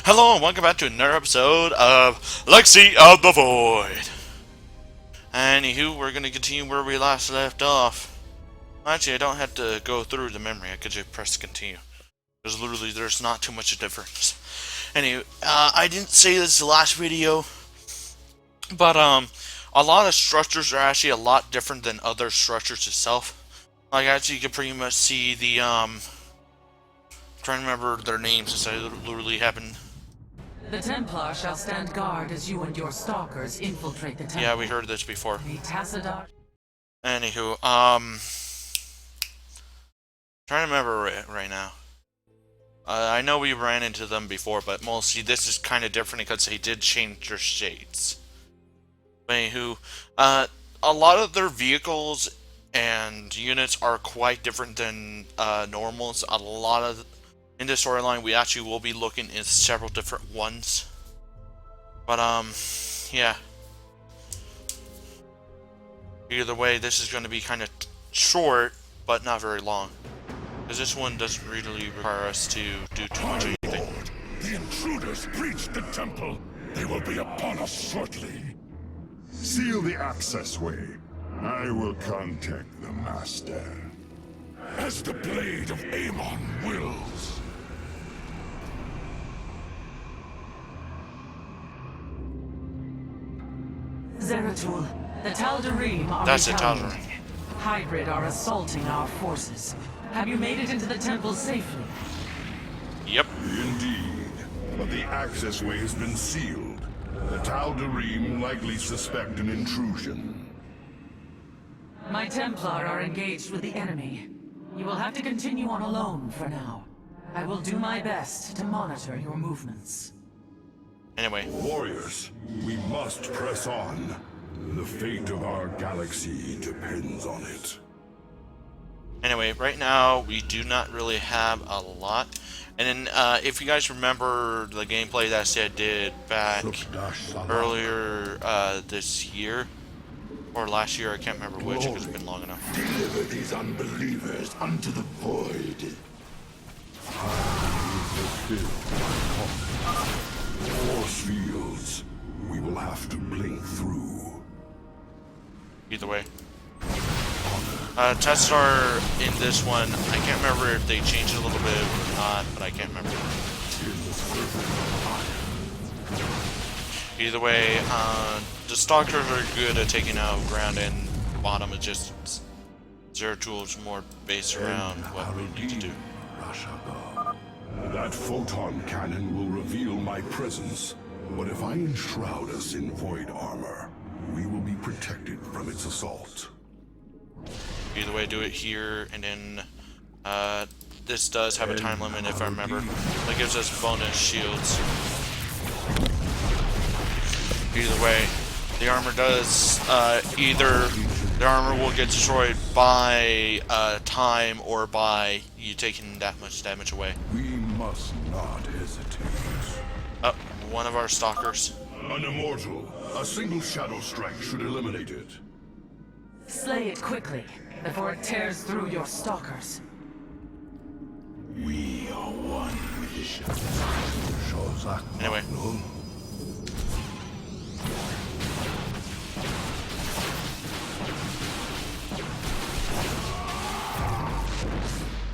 Hello and welcome back to another episode of Legacy of the Void. Anywho, we're going to continue where we last left off. Actually, I don't have to go through the memory, I could just press continue. Because literally there's not too much of a difference. Anyway, I didn't say this the last video, but a lot of structures are actually a lot different than other structures itself. Like actually you can pretty much see the trying to remember their names since I literally haven't. The Templar shall stand guard as you and your stalkers infiltrate the temple. Yeah, we heard this before. The Tassadar. Anywho, trying to remember right now. I know we ran into them before, but mostly this is kind of different because they did change their shades. Anywho, a lot of their vehicles and units are quite different than normals. A lot of in this storyline, we actually will be looking at several different ones. But, yeah. Either way, this is going to be kind of short, but not very long. Because this one doesn't really require us to do too much anything. Lord, the intruders breached the temple. They will be upon us shortly. Seal the access way. I will contact the Master. As the blade of Amon wills. Zeratul, the Tal'Darim are That's the retaliating. Tal'Darim. Hybrid are assaulting our forces. Have you made it into the temple safely? Yep. Indeed, but the access way has been sealed. The Tal'Darim likely suspect an intrusion. My Templar are engaged with the enemy. You will have to continue on alone for now. I will do my best to monitor your movements. Anyway. Warriors, we must press on. The fate of our galaxy depends on it. Anyway, right now we do not really have a lot. And then, if you guys remember the gameplay that I did back earlier this year, or last year, I can't remember which because it's been long enough. Deliver these unbelievers unto the void. Force fields, we will have to blink through. Either way. Testar in this one, I can't remember if they changed it a little bit or not, but I can't remember. Either way, the stalkers are good at taking out ground, and bottom is just Zeratul more based around what we need to do. That photon cannon will reveal my presence, but if I enshroud us in void armor, we will be protected from its assault. Either way, do it here, and then this does have a time limit if I remember. That gives us bonus shields. Either way, the armor does either the armor will get destroyed by time or by you taking that much damage away. We must not hesitate. One of our stalkers. An immortal. A single shadow strike should eliminate it. Slay it quickly, before it tears through your stalkers. We are one with the shadow. Anyway.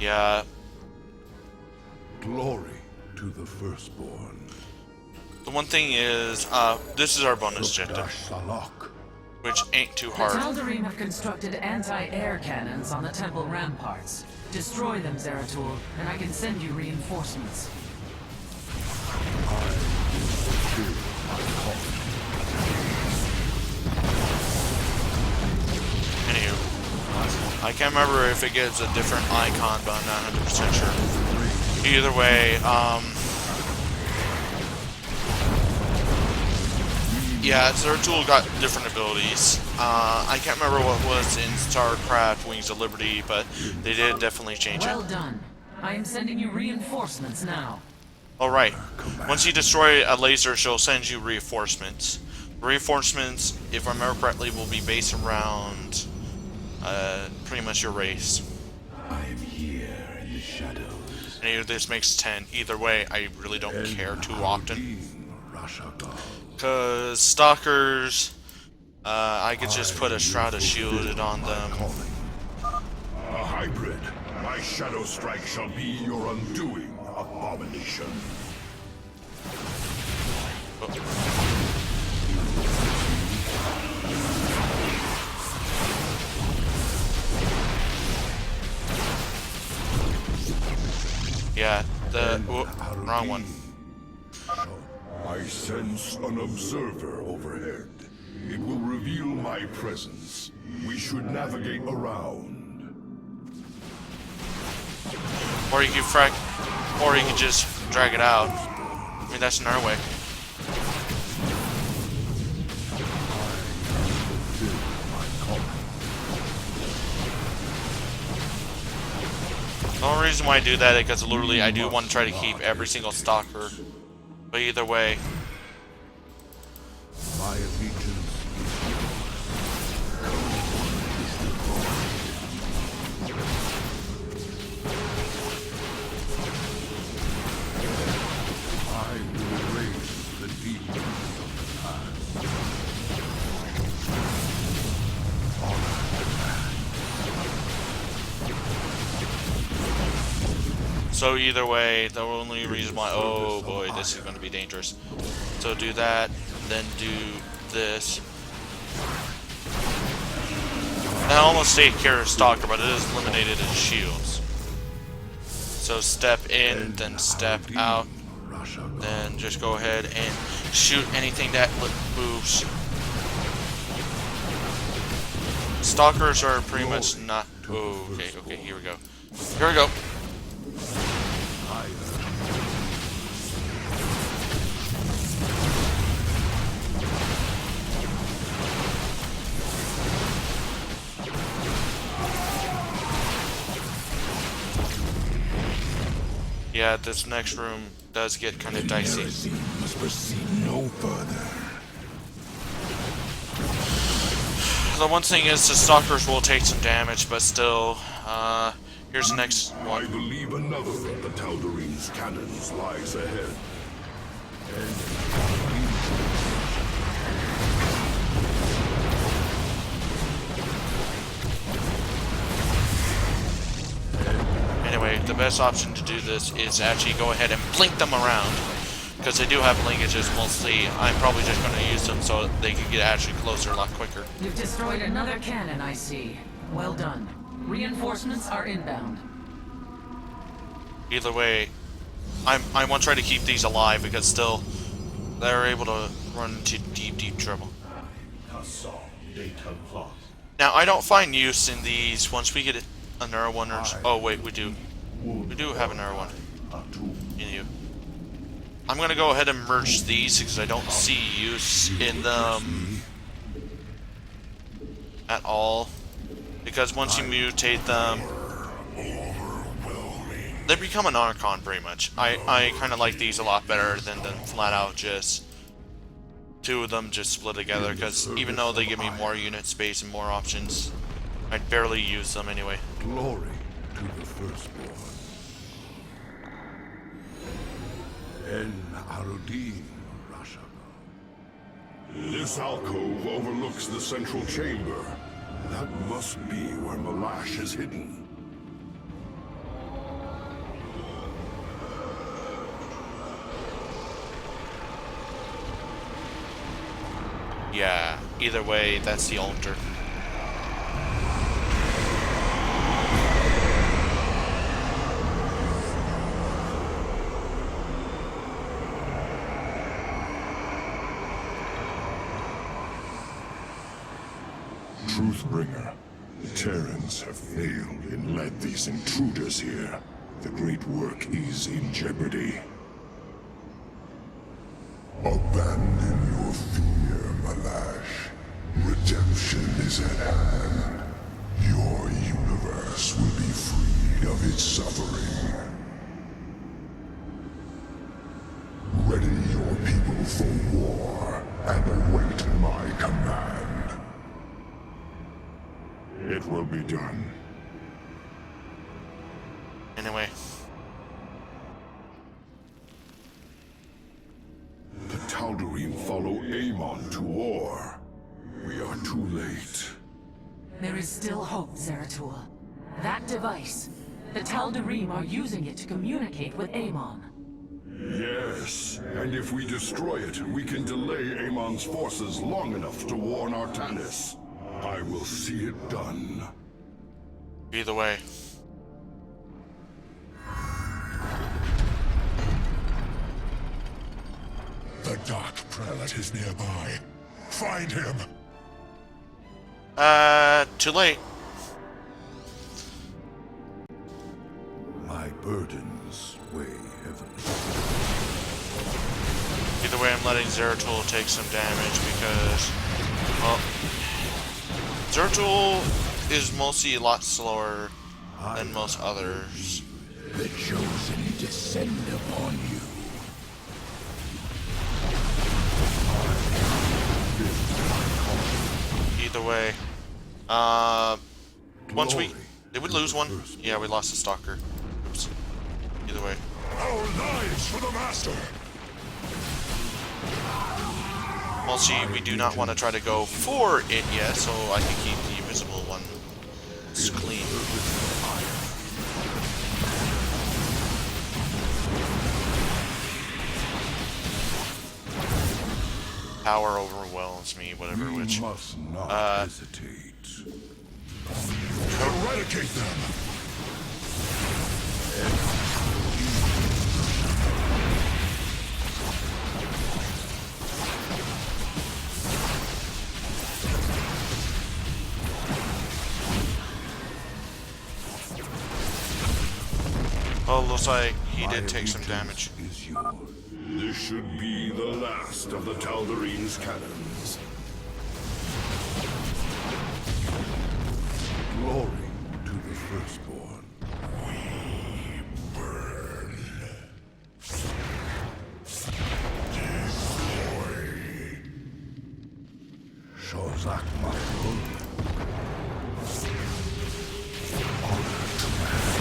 Yeah. Glory to the firstborn. The one thing is, this is our bonus objective, which ain't too The hard. Tal'Darim have constructed anti-air cannons on the temple ramparts. Destroy them, Zeratul, and I can send you reinforcements. Anywho, I can't remember if it gives a different icon, but I'm not 100% sure. Either way, yeah, Zeratul got different abilities. I can't remember what was in StarCraft Wings of Liberty, but they did definitely change Well it. done. I am sending you reinforcements now. Alright, once you destroy a laser, she'll send you reinforcements. Reinforcements, if I remember correctly, will be based around pretty much your race. I am here in the shadows. And this makes 10. Either way, I really don't care too often. Because Stalkers, I could just put a Shroud of Shielded on them. A hybrid. My Shadow Strike shall be your undoing, abomination. Yeah, wrong one. I sense an observer overhead. It will reveal my presence. We should navigate around. Or you can just drag it out. I mean, that's another way. The only reason why I do that is because literally I do want to try to keep every single stalker. But either way. My allegiance I will erase the demons of the past. So either way, the only reason why, oh boy, this is going to be dangerous. So do that, then do this. That almost take care of Stalker, but it is eliminated his shields. So step in, then step out, then just go ahead and shoot anything that moves. Stalkers are pretty much not. Oh, okay, here we go. Here we go. Yeah, this next room does get kind of dicey. Must proceed no further. The one thing is the Stalkers will take some damage, but still, here's the next one. I believe another of the Tal'Darine's cannons lies ahead. Anyway, the best option to do this is actually go ahead and blink them around. Because they do have linkages mostly. I'm probably just going to use them so they can get actually closer a lot quicker. You've destroyed another cannon, I see. Well done. Reinforcements are inbound. Either way, I want to try to keep these alive because still they're able to run into deep trouble. Now I don't find use in these once we get another one. Oh wait, we do. We do have another one in you. I'm gonna go ahead and merge these because I don't see use in them at all. Because once you mutate them, they become an Archon pretty much. I kind of like these a lot better than flat out just two of them just split together. Because even though they give me more unit space and more options, I'd barely use them anyway. Glory to the firstborn. En Arudin, Rasha. This alcove overlooks the central chamber. That must be where Malash is hidden. Yeah, either way, that's the altar. Truthbringer, the Terrans have failed and led these intruders here. The great work is in jeopardy. Abandon your fear, Malash. Redemption is at hand. Your universe will be freed of its suffering. Ready your people for war and await my command. It will be done. Anyway, Tal'Darim follow Amon to war. We are too late. There is still hope, Zeratul. That device, the Tal'Darim are using it to communicate with Amon. Yes, and if we destroy it, we can delay Amon's forces long enough to warn Artanis. I will see it done. Either way. The Dark Prelate is nearby. Find him! Too late. My burdens weigh heavily. Either way, I'm letting Zeratul take some damage because, well, Zeratul is mostly a lot slower than most others. The chosen descend upon you. Either way, once did we lose one? Yeah, we lost the stalker. Oops. Either way. Our lives for the Master! Mostly, we do not want to try to go for it yet, so I can keep the invisible one clean. Power overwhelms me, whatever, which... must not hesitate. Eradicate them! Oh, looks like he did take some damage. This should be the last of the Tal'Darim's cannons. Glory to the Firstborn. We burn. Destroy. Shozak Makul. Honor command.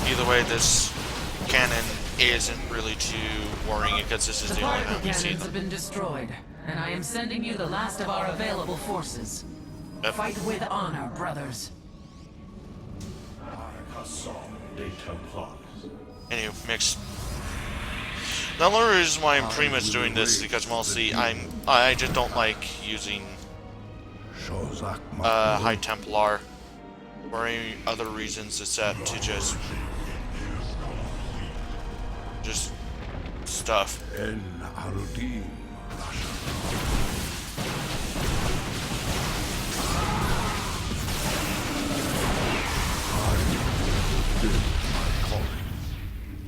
Either way, this cannon isn't really too worrying because this is The the only particle time we see cannons have them. been destroyed, and I am sending you the last of our available forces. Yep. Fight with honor, brothers. Anyway, mix. The only reason why I'm pretty much doing this is because mostly I just don't like using High Templar for any other reasons except to just stuff. En Arudim.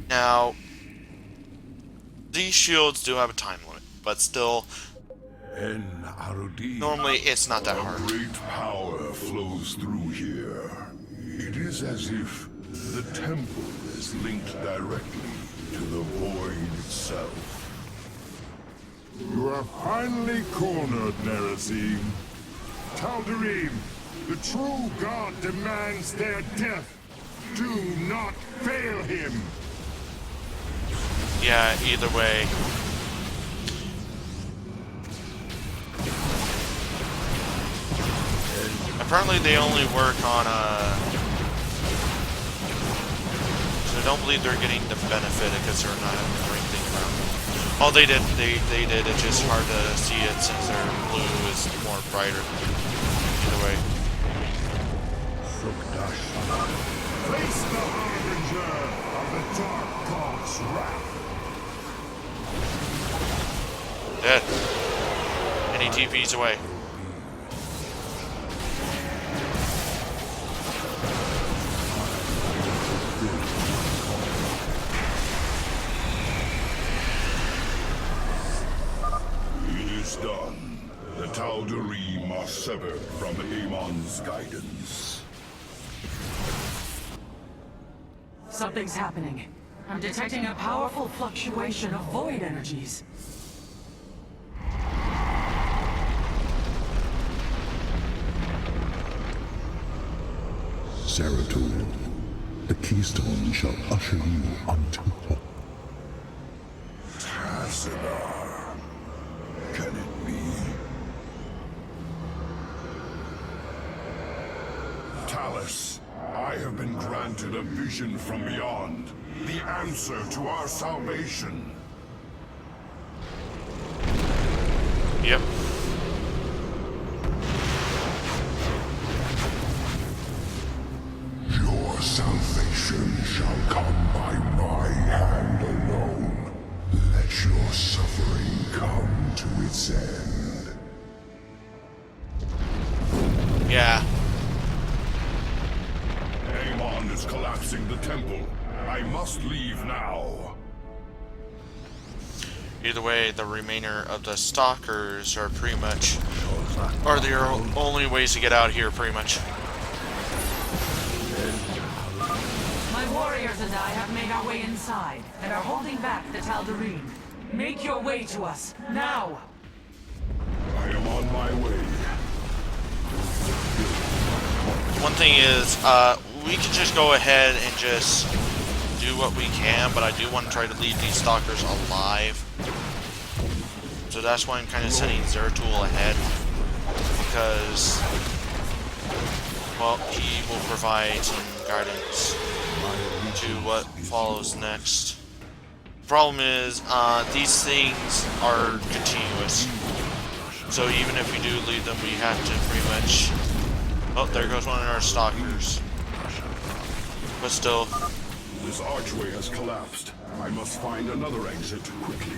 Now, these shields do have a time limit, but still, En Arudim. normally it's not that hard. Great power flows through here. It is as if the temple is linked directly to the void itself. You are finally cornered, Nerazim. Tal'Darim, the true god demands their death. Do not fail him. Yeah, either way. Apparently they only work on so I don't believe they're getting the benefit because they're not having anything around. Oh, they did. They did. It's just hard to see it since their blue is more brighter. Either way. Face the harbinger of the Dark God's wrath. Dead. And he TP's away. It is done. The Tal'Darim are severed from Amon's guidance. Something's happening. I'm detecting a powerful fluctuation of void energies. Zeratul. The keystone shall usher you unto hope. Hasinar. Can it be? Talus, I have been granted a vision from beyond. The answer to our salvation. Yep. Your salvation shall come by my hand alone. Let your suffering come to its end. Yeah. Amon is collapsing the temple. I must leave now. Either way, the remainder of the stalkers are pretty much, are the only ways to get out here, pretty much. My warriors and I have made our way inside and are holding back the Tal'Darim. Make your way to us, now! I am on my way. One thing is, we can just go ahead and just do what we can, but I do want to try to leave these stalkers alive. So that's why I'm kind of sending Zeratul ahead, because, well, he will provide some guidance to what follows next. The problem is, these things are continuous. So even if we do leave them, we have to pretty much... Oh, there goes one of our stalkers. But still... This archway has collapsed. I must find another exit quickly.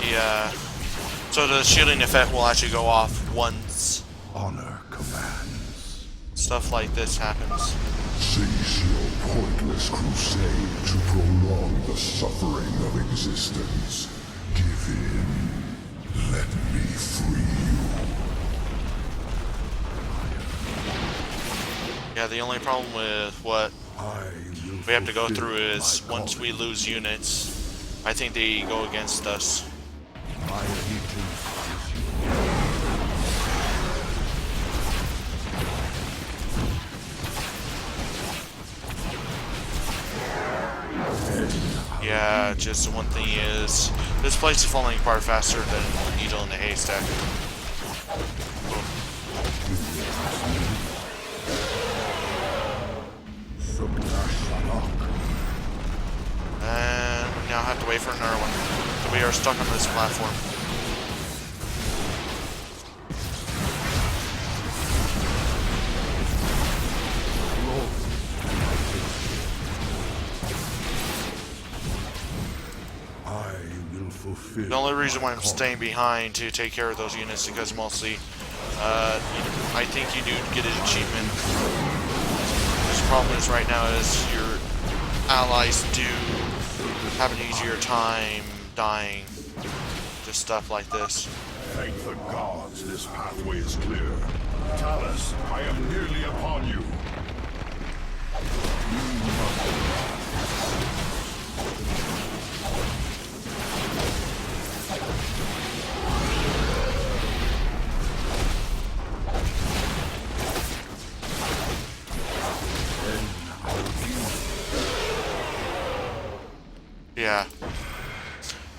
Yeah. So the shielding effect will actually go off once. Honor commands. Stuff like this happens. Cease your pointless crusade to prolong the suffering of existence. Give in. Let me free you. Yeah, the only problem with what we have to go through is once we lose units, I think they go against us. My allegiance Yeah, just the one thing is, this place is falling apart faster than a needle in a haystack. And we now have to wait for another one. So we are stuck on this platform. The only reason why I'm staying behind to take care of those units is because mostly, I think you do get an achievement. The problem is right now is your allies do have an easier time dying to stuff like this. Thank the gods this pathway is clear. Talus, I am nearly upon you. Yeah.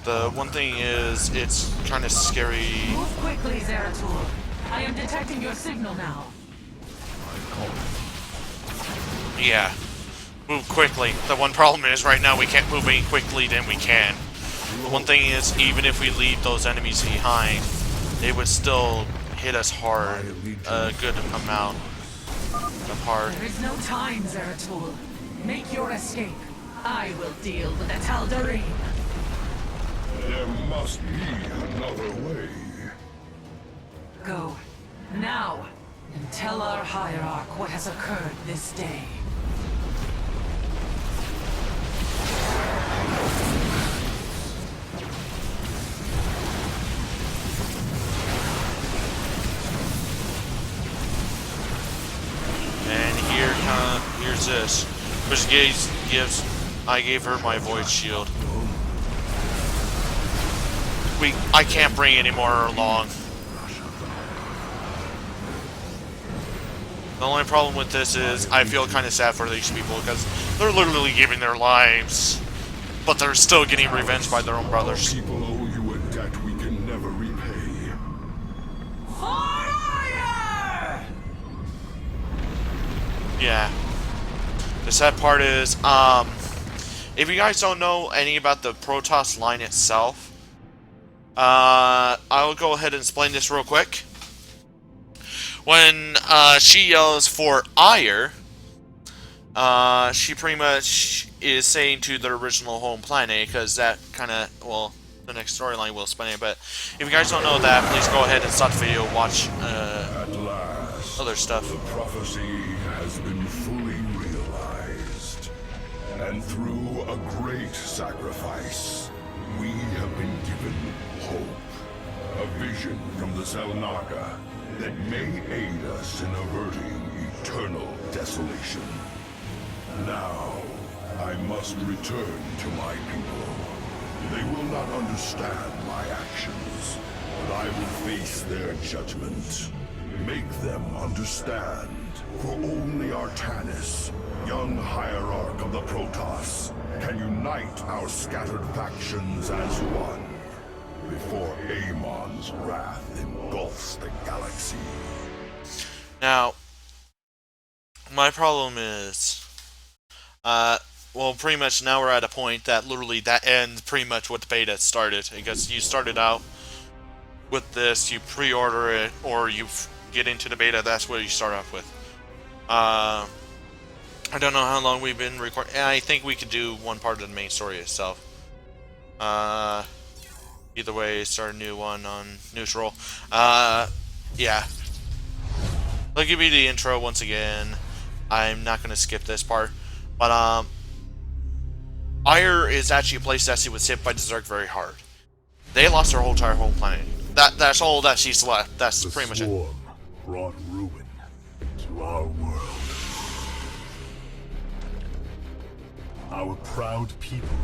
The one thing is, it's kind of scary. Move quickly, Zeratul. I am detecting your signal now. Yeah. Move quickly. The one problem is right now we can't move any quickly than we can. The one thing is, even if we leave those enemies behind, they would still hit us hard. A good amount of hard. There is no time, Zeratul. Make your escape. I will deal with the Tal'Darim. There must be another way. Go. Now. And tell our hierarch what has occurred this day. And here's this. Which gives I gave her my void shield. I can't bring any more along. The only problem with this is I feel kind of sad for these people because they're literally giving their lives, but they're still getting revenge by their own brothers. People owe you a debt we can never repay. Fire! Yeah. The sad part is, if you guys don't know any about the Protoss line itself, I'll go ahead and explain this real quick. When she yells for ire, she pretty much is saying to the original home planet, because that kind of, well, the next storyline will explain it, but if you guys don't know that, please go ahead and stop the video, watch At last, other stuff. the prophecy has been fully realized. And through a great sacrifice, we have been given hope. A vision from the Zelnaga that may aid us in averting eternal desolation. Now, I must return to my people. They will not understand my actions, but I will face their judgment. Make them understand, for only Artanis, young hierarch of the Protoss, can unite our scattered factions as one, before Amon's wrath engulfs the galaxy. Now, my problem is, well, pretty much now we're at a point that literally that ends pretty much what the beta started. Because you started out with this, you pre-order it, or you get into the beta, that's what you start off with. I don't know how long we've been recording. I think we could do one part of the main story itself. Either way, start a new one on neutral. Yeah. I'll give you the intro once again. I'm not going to skip this part. But, Ire is actually a place that she was hit by the Zerg very hard. They lost their whole entire home planet. That's all that she's left. That's pretty much it. The swarm brought ruin to our world. Our proud people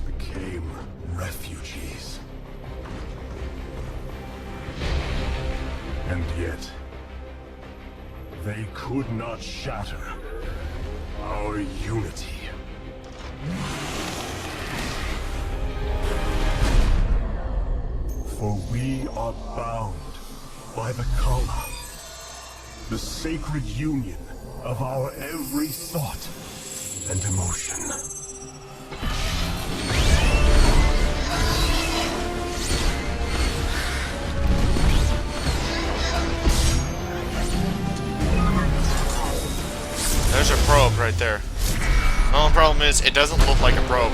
became refugees. And yet, they could not shatter our unity. For we are bound by the Kala, the sacred union of our every thought and emotion. There's a probe right there. The only problem is, it doesn't look like a probe.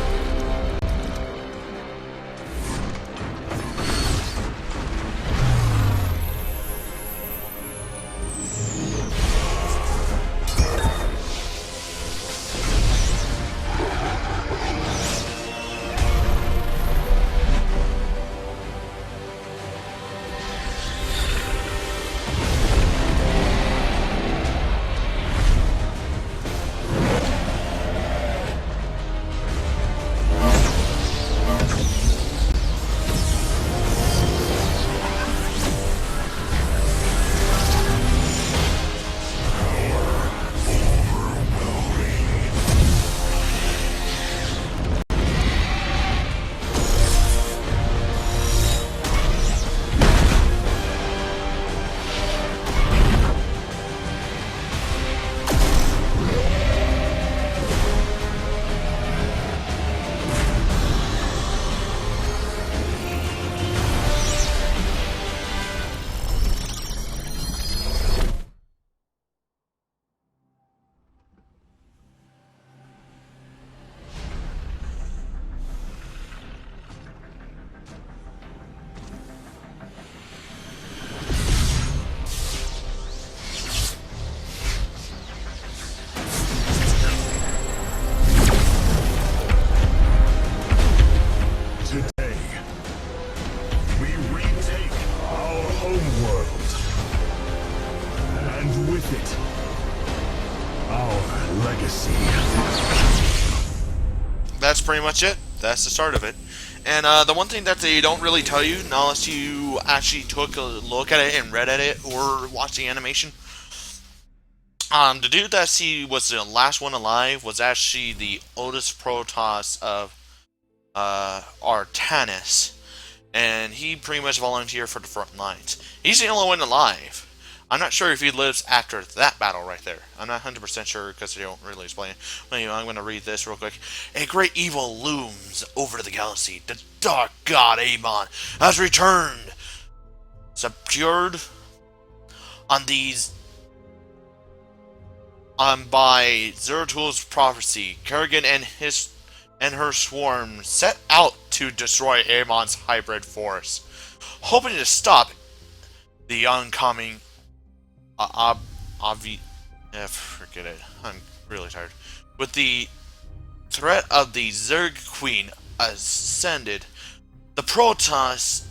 That's pretty much it. That's the start of it. And the one thing that they don't really tell you, unless you actually took a look at it and read at it or watched the animation, The dude that was the last one alive was actually the oldest Protoss of Artanis, and he pretty much volunteered for the front lines. He's the only one alive. I'm not sure if he lives after that battle right there. I'm not 100% sure because they don't really explain it. But anyway, I'm going to read this real quick. A great evil looms over the galaxy. The dark god Amon has returned. Subdued on these by Zeratul prophecy, Kerrigan and her swarm set out to destroy Amon's hybrid force, hoping to stop the oncoming forget it. I'm really tired. With the threat of the Zerg Queen ascended, the Protoss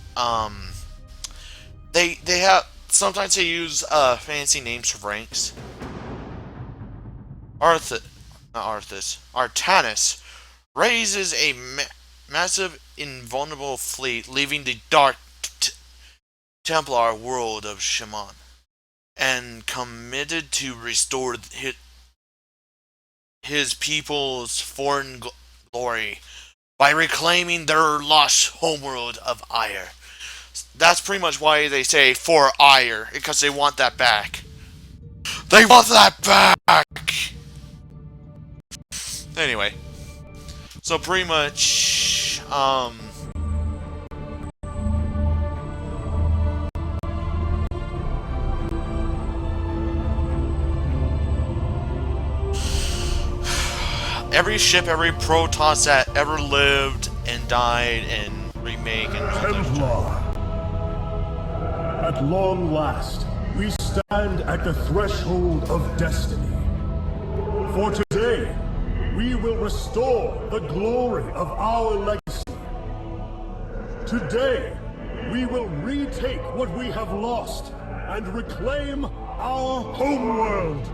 they have sometimes they use fancy names for ranks. Artanis raises a massive invulnerable fleet, leaving the dark Templar world of Shaman, and committed to restore his people's foreign glory by reclaiming their lost homeworld of Ire. That's pretty much why they say for Ire, because they want that back. They want that back! Anyway, so pretty much, every ship, every Protoss that ever lived and died and remake and Templar, at long last, we stand at the threshold of destiny. For today, we will restore the glory of our legacy. Today, we will retake what we have lost and reclaim our homeworld.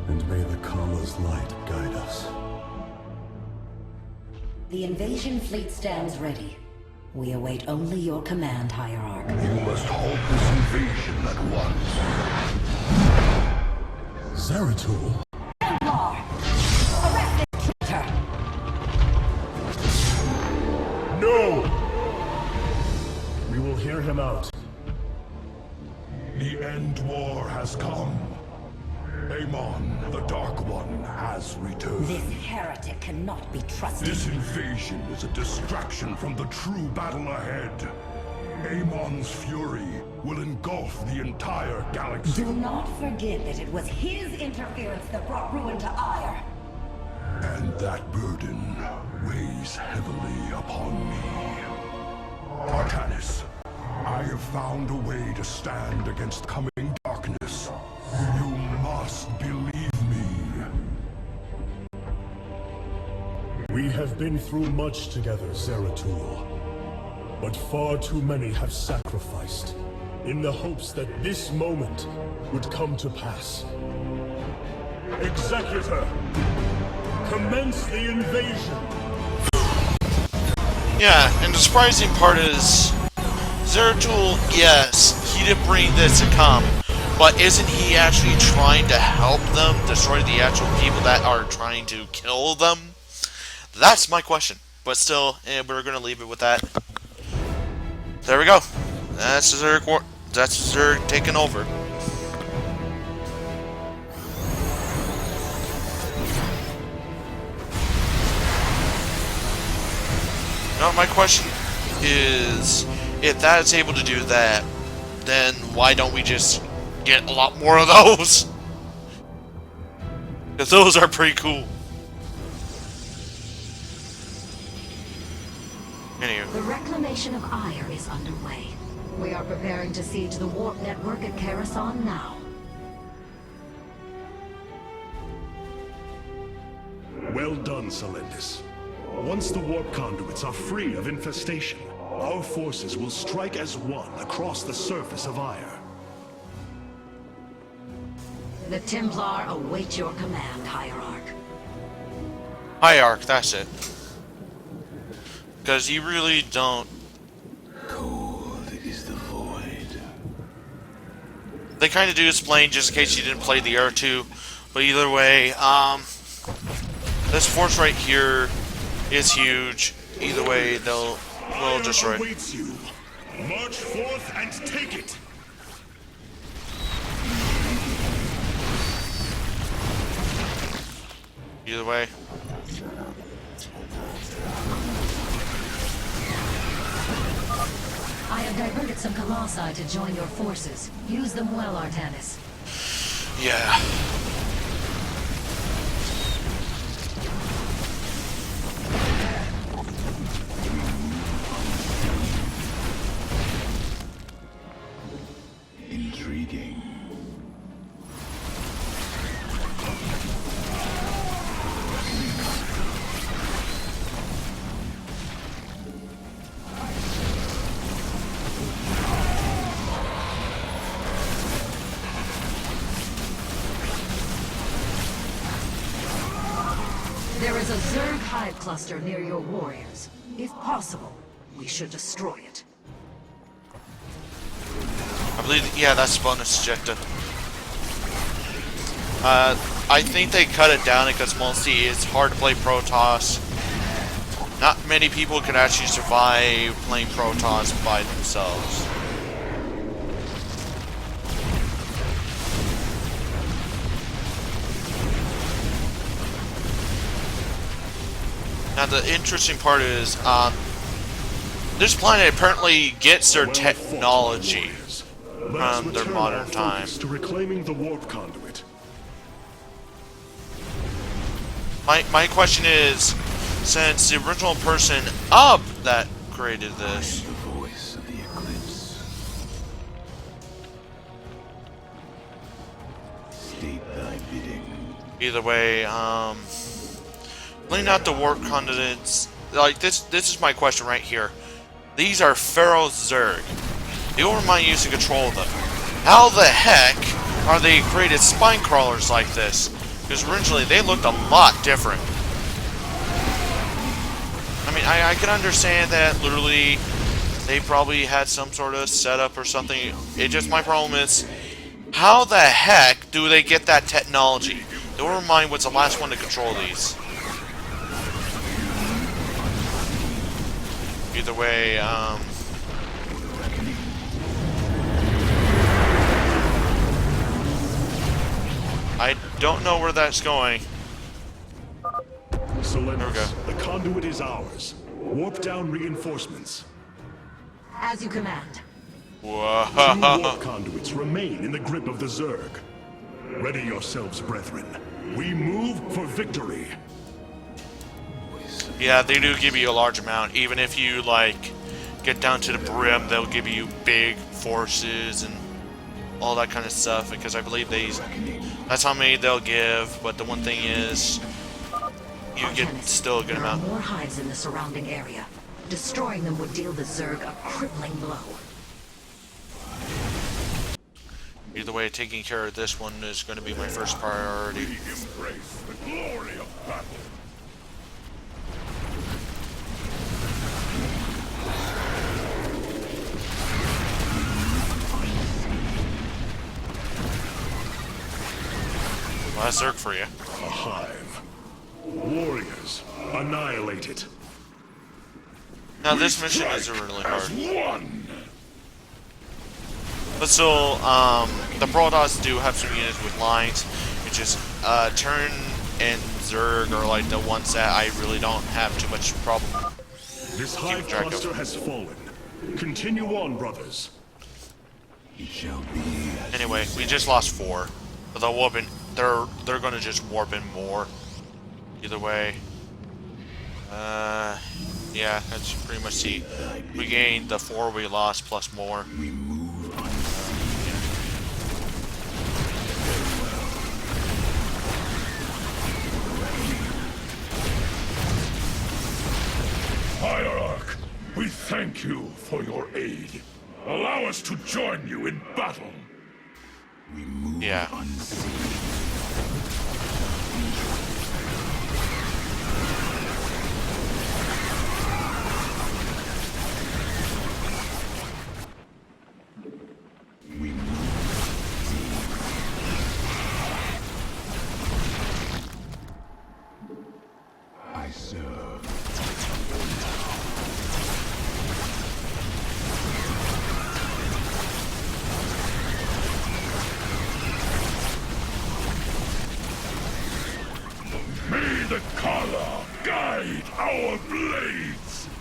And may the Kala's light guide us. The invasion fleet stands ready. We await only your command, Hierarch. You must halt this invasion at once. Zeratul? Templar! Arrest this traitor! No! We will hear him out. The end war has come. Amon, the Dark One, has returned. This heretic cannot be trusted. This invasion is a distraction from the true battle ahead. Amon's fury will engulf the entire galaxy. Do not forget that it was his interference that brought ruin to Ire. And that burden weighs heavily upon me. Artanis, I have found a way to stand against coming darkness. You must believe me. We have been through much together, Zeratul. But far too many have sacrificed, in the hopes that this moment would come to pass. Executor, commence the invasion! yeah, and the surprising part is, Zeratul, yes, he did bring this to come, but isn't he actually trying to help them destroy the actual people that are trying to kill them? That's my question. But still, we're going to leave it with that. There we go. That's Zerg taking over. Now my question is, if that is able to do that, then why don't we just get a lot more of those? Because those are pretty cool. Anywho. The reclamation of Ire is underway. We are preparing to siege the warp network at Karasan now. Well done, Selendis. Once the warp conduits are free of infestation, our forces will strike as one across the surface of Ire. The Templar await your command, Hierarch. Hierarch, that's it. Because you really don't... Cold is the void. They kind of do explain, just in case you didn't play the R2. But either way, this force right here is huge. Either way, will destroy. Awaits you. March forth and take it. Either way. I have diverted some colossi to join your forces. Use them well, Artanis. Yeah. Intriguing. There is a Zerg hive cluster near your warriors. If possible, we should destroy it. I believe, yeah, that's bonus objective. I think they cut it down because mostly it's hard to play Protoss. Not many people can actually survive playing Protoss by themselves. Now the interesting part is, this planet apparently gets their technology from their modern time. To reclaiming the warp conduit. My question is, since the original person up that created this, The voice of the eclipse. State thy bidding. either way, clean out the warp conduits. Like this is my question right here. These are Pharaoh Zerg. They will remind you to control them. How the heck are they created spine crawlers like this? Because originally they looked a lot different. I mean, I can understand that literally they probably had some sort of setup or something. It just, my problem is, how the heck do they get that technology? They will remind what's the last one to control these. Either way, I don't know where that's going. Solenis, the conduit is ours. Warp down reinforcements. As you command. Two Whoa. warp conduits remain in the grip of the Zerg. Ready yourselves, brethren. We move for victory. Yeah, they do give you a large amount. Even if you, like, get down to the brim, they'll give you big forces and all that kind of stuff. Because I believe that's how many they'll give. But the one thing is, you get Artanis, still a good there are amount. more hives in the surrounding area. Destroying them would deal the Zerg a crippling blow. Either way, taking care of this one is going to be my first priority. We embrace the glory of battle. Well, that's Zerg for you. A hive. Warriors, annihilate it. Now, this mission isn't really hard. One. But still, the Protoss do have some units with lines, which is Turn and Zerg are like the ones that I really don't have too much problem. This hive track of. cluster has fallen. Continue on, brothers. It shall be. Anyway, we just lost 4. But they'll warp in, they're gonna just warp in more. Either way. Yeah, that's pretty much the, we gained the 4 we lost plus more. We move on. Hierarch, we thank you for your aid. Allow us to join you in battle. We move Yeah.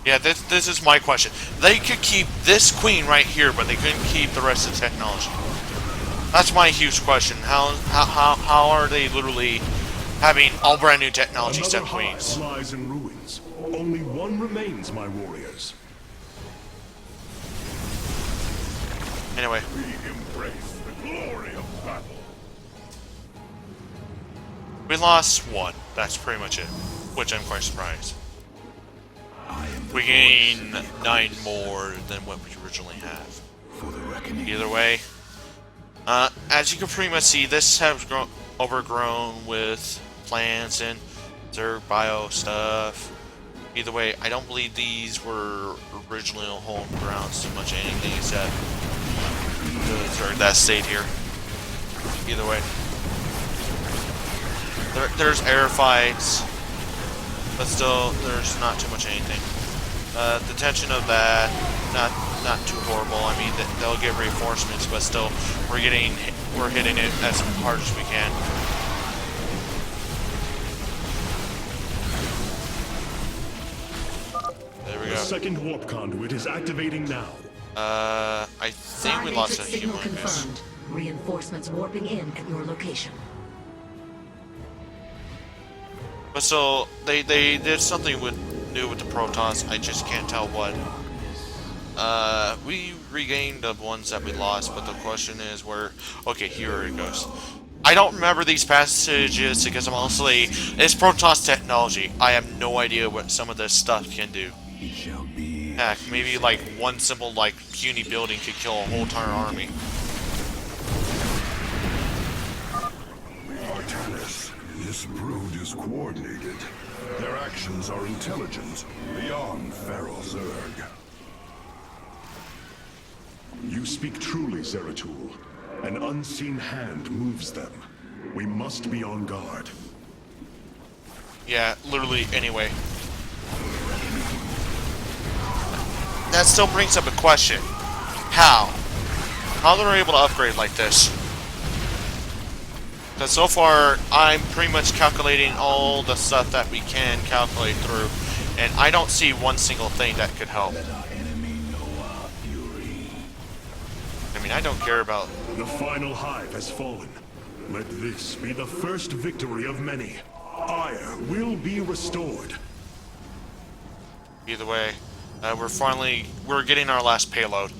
Yeah, this is my question. They could keep this queen right here, but they couldn't keep the rest of the technology. That's my huge question. How are they literally having all brand new technology Another except hive queens? lies in ruins. Only one remains, my warriors. Anyway, We embrace the glory of battle. we lost one. That's pretty much it. Which I'm quite surprised. We gain 9 more than what we originally have. Either way, as you can pretty much see, this has overgrown with plants and Zerg bio stuff. Either way, I don't believe these were originally home grounds too much anything except the Zerg that stayed here. Either way, there's air fights, but still, there's not too much anything. The tension of that, not too horrible. I mean, they'll get reinforcements, but still, we're hitting it as hard as we can. There we The go. second warp conduit is activating now. I think we lost a signal human, I guess. confirmed. Reinforcements warping in at your location. But still, they did something new with the Protoss. I just can't tell what. We regained the ones that we lost, but the question is where. Okay, here it goes. I don't remember these passages because I'm honestly, it's Protoss technology. I have no idea what some of this stuff can do. Heck, maybe like one simple like puny building could kill a whole entire army. Artanis, this brood is coordinated. Their actions are intelligent, beyond feral Zerg. You speak truly, Zeratul. An unseen hand moves them. We must be on guard. Yeah, literally, anyway. That still brings up a question. How? How they're able to upgrade like this? Because so far, I'm pretty much calculating all the stuff that we can calculate through, and I don't see one single thing that could help. I mean, I don't care about... The final hive has fallen. Let this be the first victory of many. Ire will be restored. Either way, we're getting our last payload.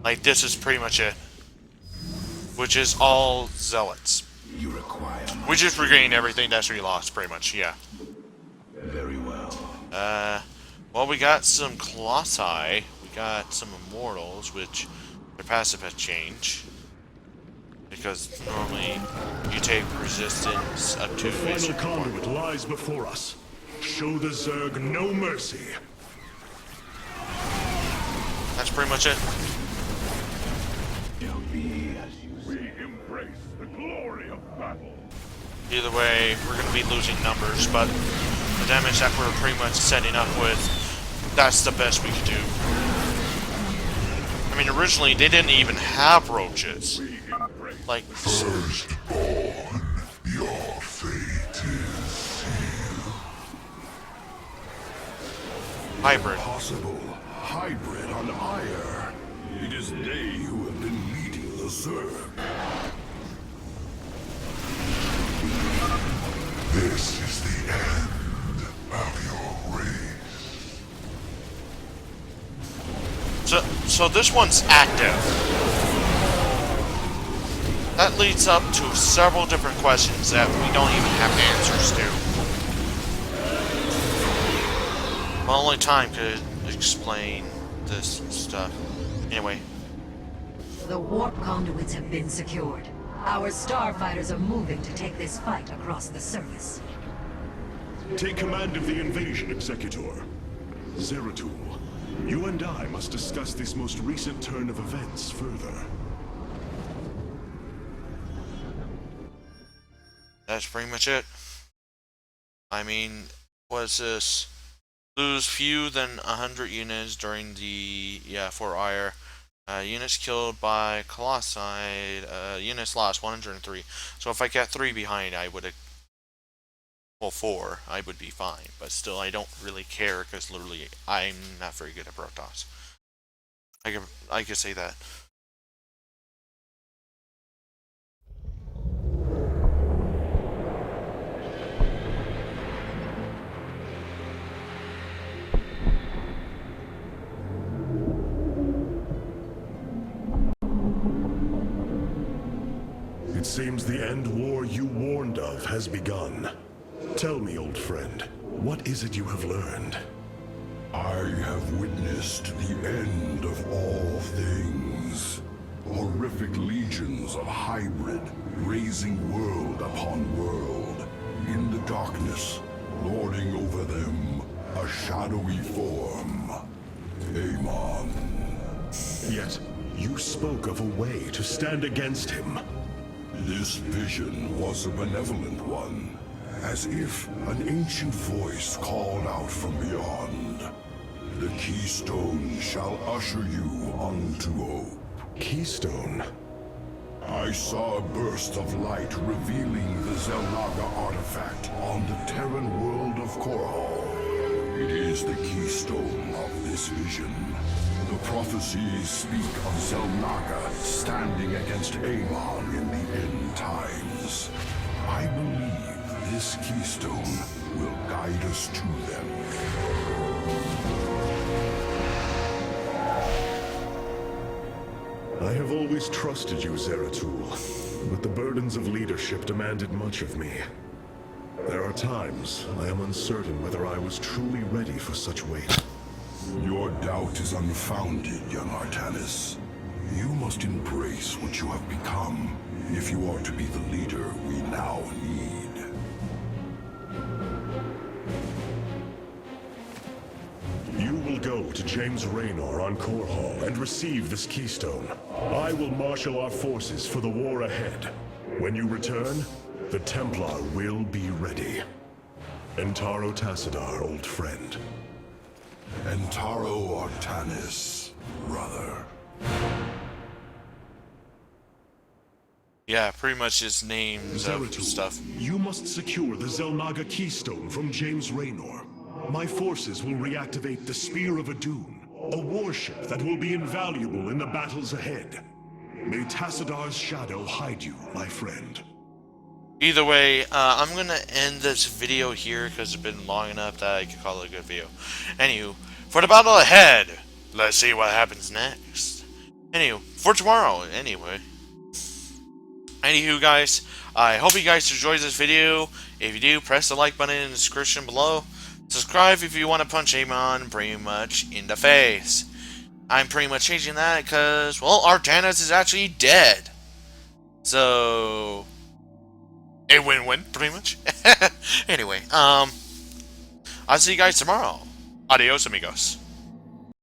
Like, this is pretty much it. Which is all zealots. We just regained everything that's we lost, pretty much, yeah. Very well. Well, we got some Colossi. We got some Immortals, which their passive has changed. Because normally you take resistance up to The final basic conduit lies before us. Show the Zerg no mercy. That's pretty much it. We embrace the glory of battle. Either way, we're going to be losing numbers, but the damage that we're pretty much setting up with, that's the best we could do. I mean, originally, they didn't even have roaches. Like, Firstborn, your fate is sealed. hybrid. Possible hybrid on Ire. It is they who have been leading the Zerg. This is the end of your race. So this one's active. That leads up to several different questions that we don't even have answers to. Well, only time could explain this stuff. Anyway, The warp conduits have been secured. Our starfighters are moving to take this fight across the surface. Take command of the invasion, Executor. Zeratul, you and I must discuss this most recent turn of events further. that's pretty much it. I mean, was this lose few than 100 units during the for Ire? Units killed by Colossi. Units lost 103. So if I got 3 behind, I would have Well, 4, I would be fine. But still, I don't really care because literally, I'm not very good at Protoss. I could say that. It seems the end war you warned of has begun. Tell me, old friend, what is it you have learned? I have witnessed the end of all things. Horrific legions of hybrid, raising world upon world. In the darkness, lording over them, a shadowy form. Amon. Yet, you spoke of a way to stand against him. This vision was a benevolent one, as if an ancient voice called out from beyond. The keystone shall usher you unto hope. Keystone? I saw a burst of light revealing the Zelnaga artifact on the Terran world of Korhal. It is the keystone of this vision. The prophecies speak of Zelnaga standing against Amon in the end times. I believe this keystone will guide us to them. I have always trusted you, Zeratul, but the burdens of leadership demanded much of me. There are times I am uncertain whether I was truly ready for such weight. Your doubt is unfounded, young Artanis. You must embrace what you have become, if you are to be the leader we now need. You will go to James Raynor on Korhal and receive this keystone. I will marshal our forces for the war ahead. When you return, the Templar will be ready. Entaro Tassadar, old friend. Entaro Artanis, brother. Yeah, pretty much just names of Zeratul, stuff. you must secure the Zelnaga keystone from James Raynor. My forces will reactivate the Spear of Adun, a warship that will be invaluable in the battles ahead. May Tassadar's shadow hide you, my friend. Either way, I'm gonna end this video here because it's been long enough that I could call it a good video. Anywho, for the battle ahead, let's see what happens next. Anywho, for tomorrow, anyway. Anywho, guys, I hope you guys enjoyed this video. If you do, press the like button in the description below. Subscribe if you want to punch Amon pretty much in the face. I'm pretty much changing that because, well, Artanis is actually dead. So, a win-win, pretty much. Anyway, I'll see you guys tomorrow. Adios, amigos.